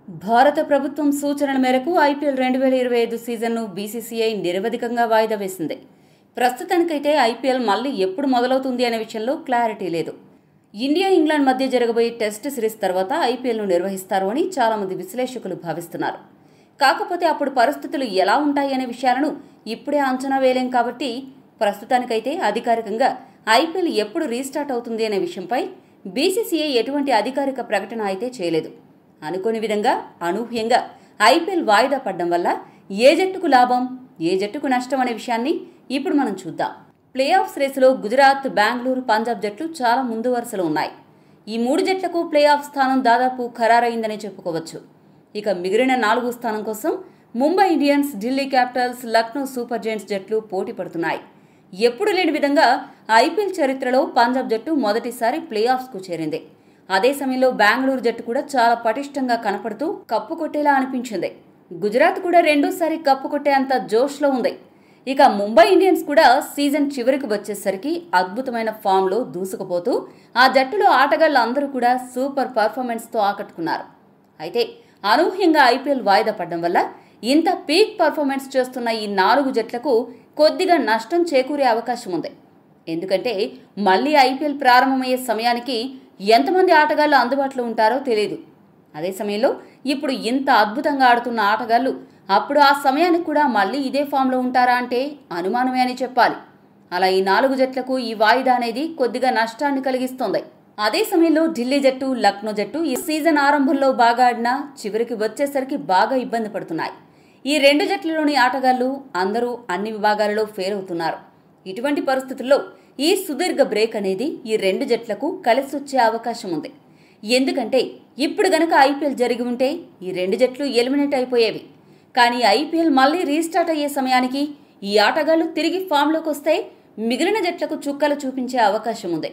భారత ప్రభుత్వం సూచనల మేరకు ఐపీఎల్ 2025 సీజన్ను బీసీసీఐ నిరవధికంగా వాయిదా వేసింది. ప్రస్తుతానికైతే ఐపీఎల్ మళ్లీ ఎప్పుడు మొదలవుతుంది అనే విషయంలో క్లారిటీ లేదు. ఇండియా ఇంగ్లాండ్ మధ్య జరగబోయే టెస్ట్ సిరీస్ తర్వాత ఐపీఎల్ను నిర్వహిస్తారు అని చాలామంది విశ్లేషకులు భావిస్తున్నారు. కాకపోతే అప్పుడు పరిస్థితులు ఎలా ఉంటాయి అనే విషయాలను ఇప్పుడే అంచనా వేయలేం కాబట్టి ప్రస్తుతానికైతే అధికారికంగా ఐపీఎల్ ఎప్పుడు రీస్టార్ట్ అవుతుంది అనే విషయంపై బీసీసీఐ ఎటువంటి అధికారిక ప్రకటన అయితే చేయలేదు. అనుకోని విధంగా అనూహ్యంగా ఐపీఎల్ వాయిదా పడడం వల్ల ఏ జట్టుకు లాభం, ఏ జట్టుకు నష్టం అనే విషయాన్ని ఇప్పుడు మనం చూద్దాం. ప్లే ఆఫ్స్ రేసులో గుజరాత్, బెంగళూరు, పంజాబ్ జట్లు చాలా ముందు వరుసలో ఉన్నాయి. ఈ 3 జట్లకు ప్లే ఆఫ్ స్థానం దాదాపు ఖరారైందనే చెప్పుకోవచ్చు. ఇక మిగిలిన 4 స్థానం కోసం Mumbai Indians, Delhi Capitals, Lucknow super giants జట్లు పోటీ పడుతున్నాయి. ఎప్పుడు లేని విధంగా ఐపీఎల్ చరిత్రలో పంజాబ్ జట్టు మొదటిసారి ప్లే ఆఫ్స్కు చేరింది. అదే సమయంలో బెంగళూరు జట్టు కూడా చాలా పటిష్టంగా కనపడుతూ కప్పు కొట్టేలా అనిపించింది. గుజరాత్ కూడా రెండోసారి కప్పు కొట్టే అంత జోష్లో ఉంది. ఇక ముంబై ఇండియన్స్ కూడా సీజన్ చివరికి వచ్చేసరికి అద్భుతమైన ఫామ్లో దూసుకుపోతూ ఆ జట్టులో ఆటగాళ్లందరూ కూడా సూపర్ పర్ఫార్మెన్స్తో ఆకట్టుకున్నారు. అయితే అనూహ్యంగా ఐపీఎల్ వాయిదా పడడం వల్ల ఇంత పీక్ పర్ఫార్మెన్స్ చేస్తున్న ఈ 4 జట్లకు కొద్దిగా నష్టం చేకూరే అవకాశం ఉంది. ఎందుకంటే మళ్లీ ఐపీఎల్ ప్రారంభమయ్యే సమయానికి ఎంతమంది ఆటగాళ్లు అందుబాటులో ఉంటారో తెలియదు. అదే సమయంలో ఇప్పుడు ఇంత అద్భుతంగా ఆడుతున్న ఆటగాళ్లు అప్పుడు ఆ సమయానికి కూడా మళ్లీ ఇదే ఫామ్లో ఉంటారా అంటే అనుమానమే అని చెప్పాలి. అలా ఈ 4 జట్లకు ఈ వాయిదా అనేది కొద్దిగా నష్టాన్ని కలిగిస్తోంది. అదే సమయంలో ఢిల్లీ జట్టు, లక్నో జట్టు ఈ సీజన్ ఆరంభంలో బాగా ఆడినా చివరికి వచ్చేసరికి బాగా ఇబ్బంది పడుతున్నాయి. ఈ 2 జట్లలోని ఆటగాళ్లు అందరూ అన్ని విభాగాలలో ఫెయిల్ అవుతున్నారు. ఇటువంటి పరిస్థితుల్లో ఈ సుదీర్ఘ బ్రేక్ అనేది ఈ 2 జట్లకు కలిసొచ్చే అవకాశం ఉంది. ఎందుకంటే ఇప్పుడు గనక ఐపీఎల్ జరిగి ఉంటే ఈ 2 జట్లు ఎలిమినేట్ అయిపోయేవి. కానీ ఐపీఎల్ మళ్లీ రీస్టార్ట్ అయ్యే సమయానికి ఈ ఆటగాళ్లు తిరిగి ఫామ్లోకి వస్తే మిగిలిన జట్లకు చుక్కలు చూపించే అవకాశం ఉంది.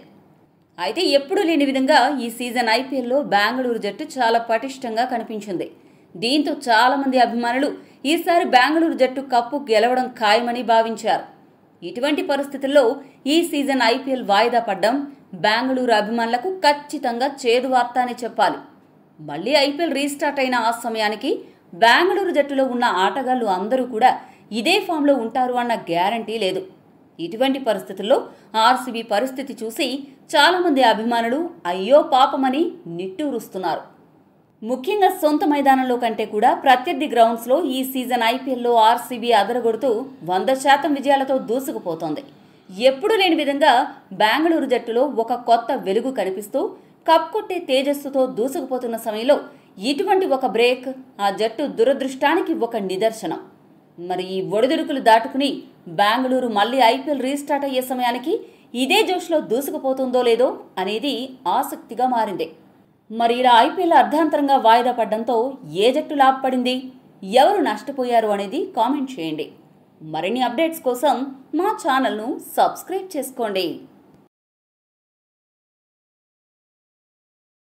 అయితే ఎప్పుడూ లేని విధంగా ఈ సీజన్ ఐపీఎల్లో బెంగళూరు జట్టు చాలా పటిష్టంగా కనిపించింది. దీంతో చాలా మంది అభిమానులు ఈసారి బెంగళూరు జట్టు కప్పు గెలవడం ఖాయమని భావించారు. ఇటువంటి పరిస్థితుల్లో ఈ సీజన్ ఐపీఎల్ వాయిదా పడ్డం బెంగళూరు అభిమానులకు ఖచ్చితంగా చేదు వార్త అని చెప్పాలి. మళ్లీ ఐపీఎల్ రీస్టార్ట్ అయిన ఆ సమయానికి బెంగళూరు జట్టులో ఉన్న ఆటగాళ్లు అందరూ కూడా ఇదే ఫామ్లో ఉంటారు అన్న గ్యారంటీ లేదు. ఇటువంటి పరిస్థితుల్లో ఆర్సీబీ పరిస్థితి చూసి చాలామంది అభిమానులు అయ్యో పాపమని నిట్టూరుస్తున్నారు. ముఖ్యంగా సొంత మైదానంలో కంటే కూడా ప్రత్యర్థి గ్రౌండ్స్లో ఈ సీజన్ ఐపీఎల్లో ఆర్సీబీ అదరగొడుతూ 100% విజయాలతో దూసుకుపోతోంది. ఎప్పుడూ లేని విధంగా బెంగళూరు జట్టులో ఒక కొత్త వెలుగు కనిపిస్తూ కప్ కొట్టే తేజస్సుతో దూసుకుపోతున్న సమయంలో ఇటువంటి ఒక బ్రేక్ ఆ జట్టు దురదృష్టానికి ఒక నిదర్శనం. మరి ఈ ఒడిదుడుకులు దాటుకుని బెంగళూరు మళ్లీ ఐపీఎల్ రీస్టార్ట్ అయ్యే సమయానికి ఇదే జోష్లో దూసుకుపోతుందో లేదో అనేది ఆసక్తిగా మారింది. మరి ఇలా ఐపీఎల్ అర్ధాంతరంగా వాయిదా పడడంతో ఏ జట్టు లాభపడింది, ఎవరు నష్టపోయారు అనేది కామెంట్ చేయండి. మరిన్ని అప్డేట్స్ కోసం మా ఛానల్ను సబ్స్క్రైబ్ చేసుకోండి.